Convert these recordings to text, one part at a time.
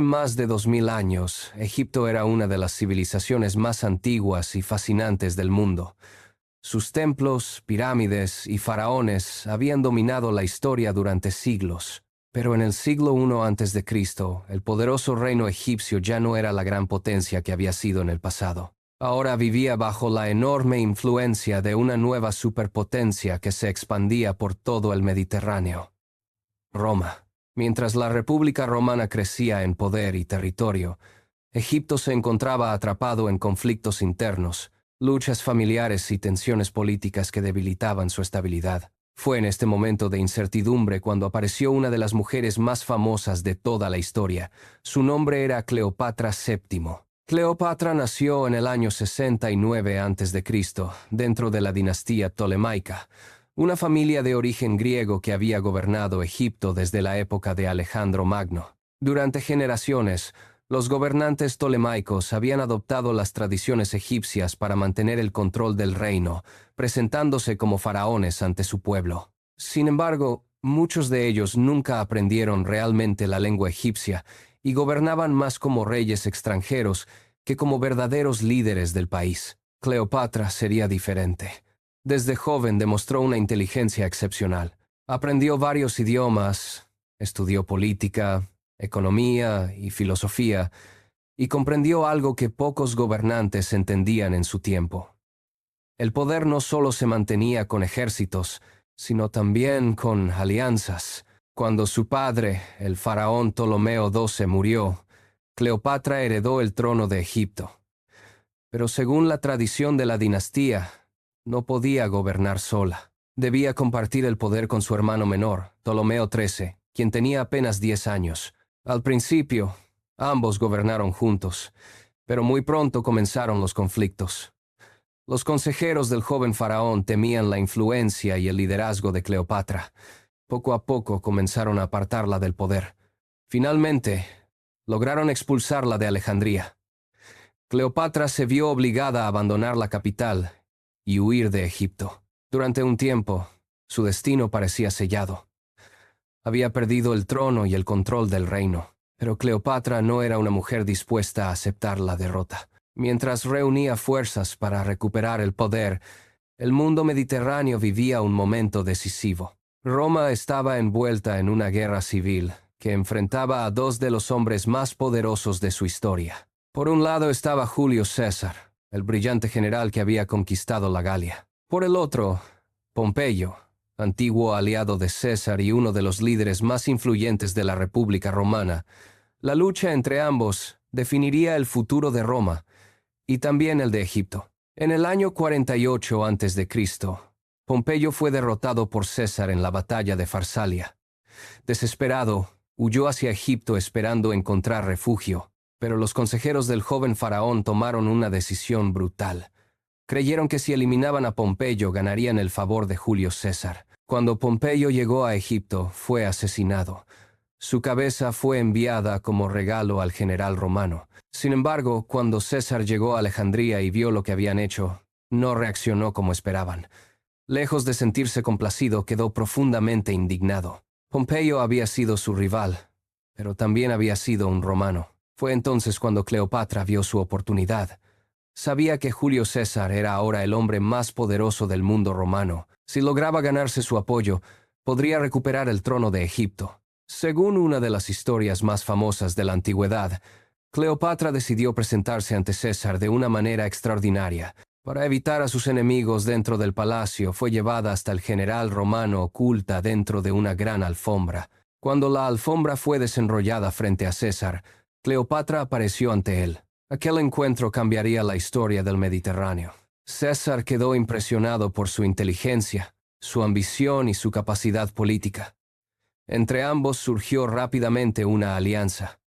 Más de 2000 años, Egipto era una de las civilizaciones más antiguas y fascinantes del mundo. Sus templos, pirámides y faraones habían dominado la historia durante siglos. Pero en el siglo I a.C., el poderoso reino egipcio ya no era la gran potencia que había sido en el pasado. Ahora vivía bajo la enorme influencia de una nueva superpotencia que se expandía por todo el Mediterráneo: Roma. Mientras la República Romana crecía en poder y territorio, Egipto se encontraba atrapado en conflictos internos, luchas familiares y tensiones políticas que debilitaban su estabilidad. Fue en este momento de incertidumbre cuando apareció una de las mujeres más famosas de toda la historia. Su nombre era Cleopatra VII. Cleopatra nació en el año 69 a.C., dentro de la dinastía Ptolemaica, una familia de origen griego que había gobernado Egipto desde la época de Alejandro Magno. Durante generaciones, los gobernantes ptolemaicos habían adoptado las tradiciones egipcias para mantener el control del reino, presentándose como faraones ante su pueblo. Sin embargo, muchos de ellos nunca aprendieron realmente la lengua egipcia y gobernaban más como reyes extranjeros que como verdaderos líderes del país. Cleopatra sería diferente. Desde joven demostró una inteligencia excepcional. Aprendió varios idiomas, estudió política, economía y filosofía, y comprendió algo que pocos gobernantes entendían en su tiempo. El poder no solo se mantenía con ejércitos, sino también con alianzas. Cuando su padre, el faraón Ptolomeo XII, murió, Cleopatra heredó el trono de Egipto. Pero según la tradición de la dinastía, no podía gobernar sola. Debía compartir el poder con su hermano menor, Ptolomeo XIII, quien tenía apenas 10 años. Al principio, ambos gobernaron juntos, pero muy pronto comenzaron los conflictos. Los consejeros del joven faraón temían la influencia y el liderazgo de Cleopatra. Poco a poco comenzaron a apartarla del poder. Finalmente, lograron expulsarla de Alejandría. Cleopatra se vio obligada a abandonar la capital y huir de Egipto. Durante un tiempo, su destino parecía sellado. Había perdido el trono y el control del reino, pero Cleopatra no era una mujer dispuesta a aceptar la derrota. Mientras reunía fuerzas para recuperar el poder, el mundo mediterráneo vivía un momento decisivo. Roma estaba envuelta en una guerra civil que enfrentaba a dos de los hombres más poderosos de su historia. Por un lado estaba Julio César, el brillante general que había conquistado la Galia. Por el otro, Pompeyo, antiguo aliado de César y uno de los líderes más influyentes de la República Romana. La lucha entre ambos definiría el futuro de Roma y también el de Egipto. En el año 48 a.C., Pompeyo fue derrotado por César en la batalla de Farsalia. Desesperado, huyó hacia Egipto esperando encontrar refugio, pero los consejeros del joven faraón tomaron una decisión brutal. Creyeron que si eliminaban a Pompeyo ganarían el favor de Julio César. Cuando Pompeyo llegó a Egipto, fue asesinado. Su cabeza fue enviada como regalo al general romano. Sin embargo, cuando César llegó a Alejandría y vio lo que habían hecho, no reaccionó como esperaban. Lejos de sentirse complacido, quedó profundamente indignado. Pompeyo había sido su rival, pero también había sido un romano. Fue entonces cuando Cleopatra vio su oportunidad. Sabía que Julio César era ahora el hombre más poderoso del mundo romano. Si lograba ganarse su apoyo, podría recuperar el trono de Egipto. Según una de las historias más famosas de la antigüedad, Cleopatra decidió presentarse ante César de una manera extraordinaria. Para evitar a sus enemigos dentro del palacio, fue llevada hasta el general romano oculta dentro de una gran alfombra. Cuando la alfombra fue desenrollada frente a César, Cleopatra apareció ante él. Aquel encuentro cambiaría la historia del Mediterráneo. César quedó impresionado por su inteligencia, su ambición y su capacidad política. Entre ambos surgió rápidamente una alianza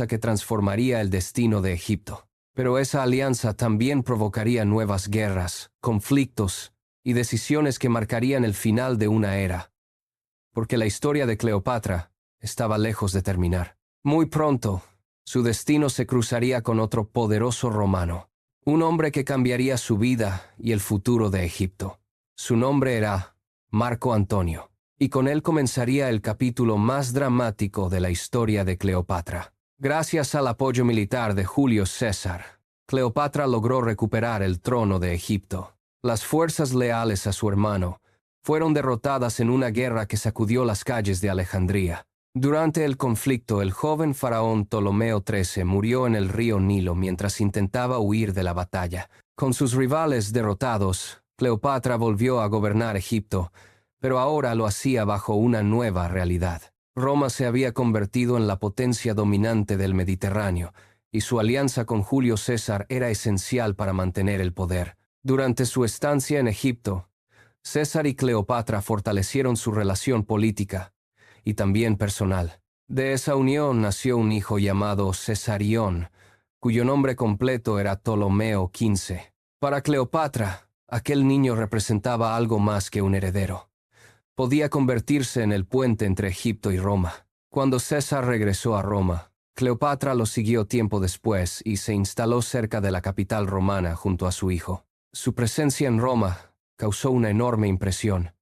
que transformaría el destino de Egipto. Pero esa alianza también provocaría nuevas guerras, conflictos y decisiones que marcarían el final de una era, porque la historia de Cleopatra estaba lejos de terminar. Muy pronto, su destino se cruzaría con otro poderoso romano, un hombre que cambiaría su vida y el futuro de Egipto. Su nombre era Marco Antonio. y con él comenzaría el capítulo más dramático de la historia de Cleopatra. Gracias al apoyo militar de Julio César, Cleopatra logró recuperar el trono de Egipto. Las fuerzas leales a su hermano fueron derrotadas en una guerra que sacudió las calles de Alejandría. Durante el conflicto, el joven faraón Ptolomeo XIII murió en el río Nilo mientras intentaba huir de la batalla. Con sus rivales derrotados, Cleopatra volvió a gobernar Egipto, pero ahora lo hacía bajo una nueva realidad. Roma se había convertido en la potencia dominante del Mediterráneo, y su alianza con Julio César era esencial para mantener el poder. Durante su estancia en Egipto, César y Cleopatra fortalecieron su relación política y también personal. De esa unión nació un hijo llamado Cesarión, cuyo nombre completo era Ptolomeo XV. Para Cleopatra, aquel niño representaba algo más que un heredero. Podía convertirse en el puente entre Egipto y Roma. Cuando César regresó a Roma, Cleopatra lo siguió tiempo después y se instaló cerca de la capital romana junto a su hijo. Su presencia en Roma causó una enorme impresión.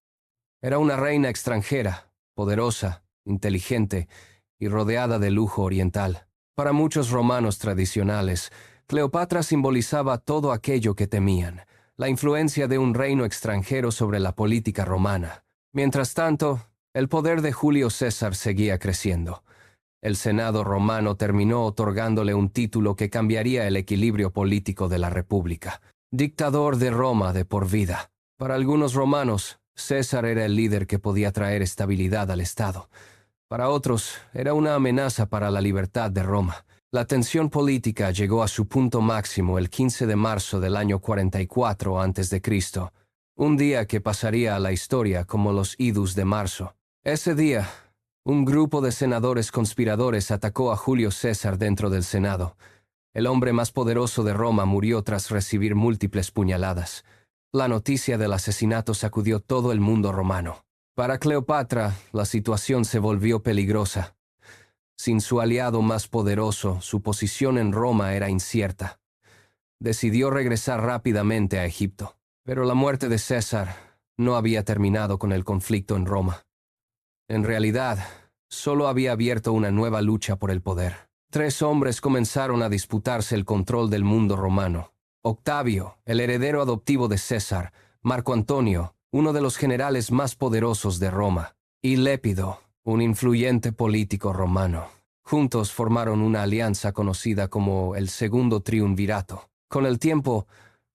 Era una reina extranjera, poderosa, inteligente y rodeada de lujo oriental. Para muchos romanos tradicionales, Cleopatra simbolizaba todo aquello que temían, la influencia de un reino extranjero sobre la política romana. Mientras tanto, el poder de Julio César seguía creciendo. El Senado romano terminó otorgándole un título que cambiaría el equilibrio político de la República: dictador de Roma de por vida. Para algunos romanos, César era el líder que podía traer estabilidad al Estado. Para otros, era una amenaza para la libertad de Roma. La tensión política llegó a su punto máximo el 15 de marzo del año 44 a.C., un día que pasaría a la historia como los Idus de marzo. Ese día, un grupo de senadores conspiradores atacó a Julio César dentro del Senado. El hombre más poderoso de Roma murió tras recibir múltiples puñaladas. La noticia del asesinato sacudió todo el mundo romano. Para Cleopatra, la situación se volvió peligrosa. Sin su aliado más poderoso, su posición en Roma era incierta. Decidió regresar rápidamente a Egipto. Pero la muerte de César no había terminado con el conflicto en Roma. En realidad, solo había abierto una nueva lucha por el poder. 3 hombres comenzaron a disputarse el control del mundo romano: Octavio, el heredero adoptivo de César; Marco Antonio, uno de los generales más poderosos de Roma; y Lépido, un influyente político romano. Juntos formaron una alianza conocida como el Segundo Triunvirato. Con el tiempo,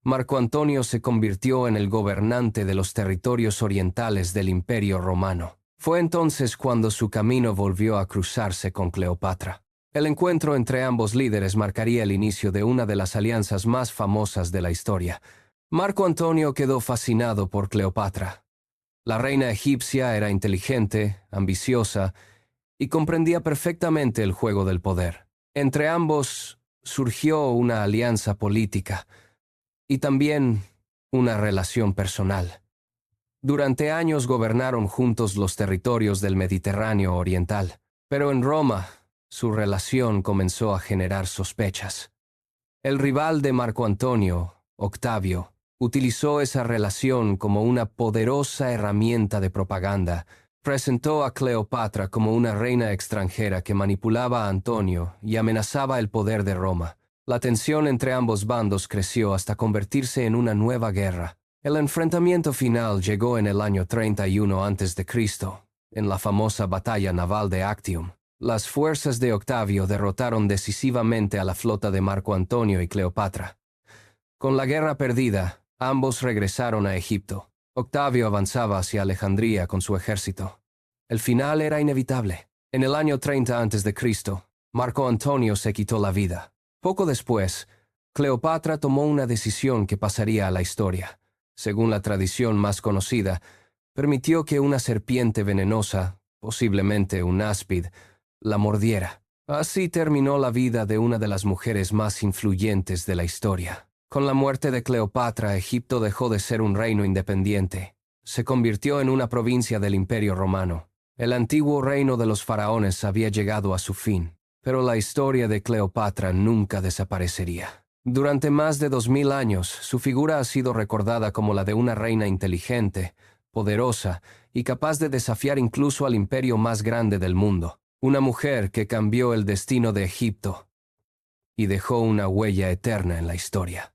Marco Antonio se convirtió en el gobernante de los territorios orientales del Imperio Romano. Fue entonces cuando su camino volvió a cruzarse con Cleopatra. El encuentro entre ambos líderes marcaría el inicio de una de las alianzas más famosas de la historia. Marco Antonio quedó fascinado por Cleopatra. La reina egipcia era inteligente, ambiciosa y comprendía perfectamente el juego del poder. Entre ambos surgió una alianza política y también una relación personal. Durante años gobernaron juntos los territorios del Mediterráneo oriental, pero en Roma su relación comenzó a generar sospechas. El rival de Marco Antonio, Octavio, utilizó esa relación como una poderosa herramienta de propaganda. Presentó a Cleopatra como una reina extranjera que manipulaba a Antonio y amenazaba el poder de Roma. La tensión entre ambos bandos creció hasta convertirse en una nueva guerra. El enfrentamiento final llegó en el año 31 a.C., en la famosa batalla naval de Actium. Las fuerzas de Octavio derrotaron decisivamente a la flota de Marco Antonio y Cleopatra. Con la guerra perdida, ambos regresaron a Egipto. Octavio avanzaba hacia Alejandría con su ejército. El final era inevitable. En el año 30 a.C., Marco Antonio se quitó la vida. Poco después, Cleopatra tomó una decisión que pasaría a la historia. Según la tradición más conocida, permitió que una serpiente venenosa, posiblemente un áspid, la mordiera. Así terminó la vida de una de las mujeres más influyentes de la historia. Con la muerte de Cleopatra, Egipto dejó de ser un reino independiente. Se convirtió en una provincia del Imperio Romano. El antiguo reino de los faraones había llegado a su fin, pero la historia de Cleopatra nunca desaparecería. Durante más de 2000 años, su figura ha sido recordada como la de una reina inteligente, poderosa y capaz de desafiar incluso al imperio más grande del mundo. Una mujer que cambió el destino de Egipto y dejó una huella eterna en la historia.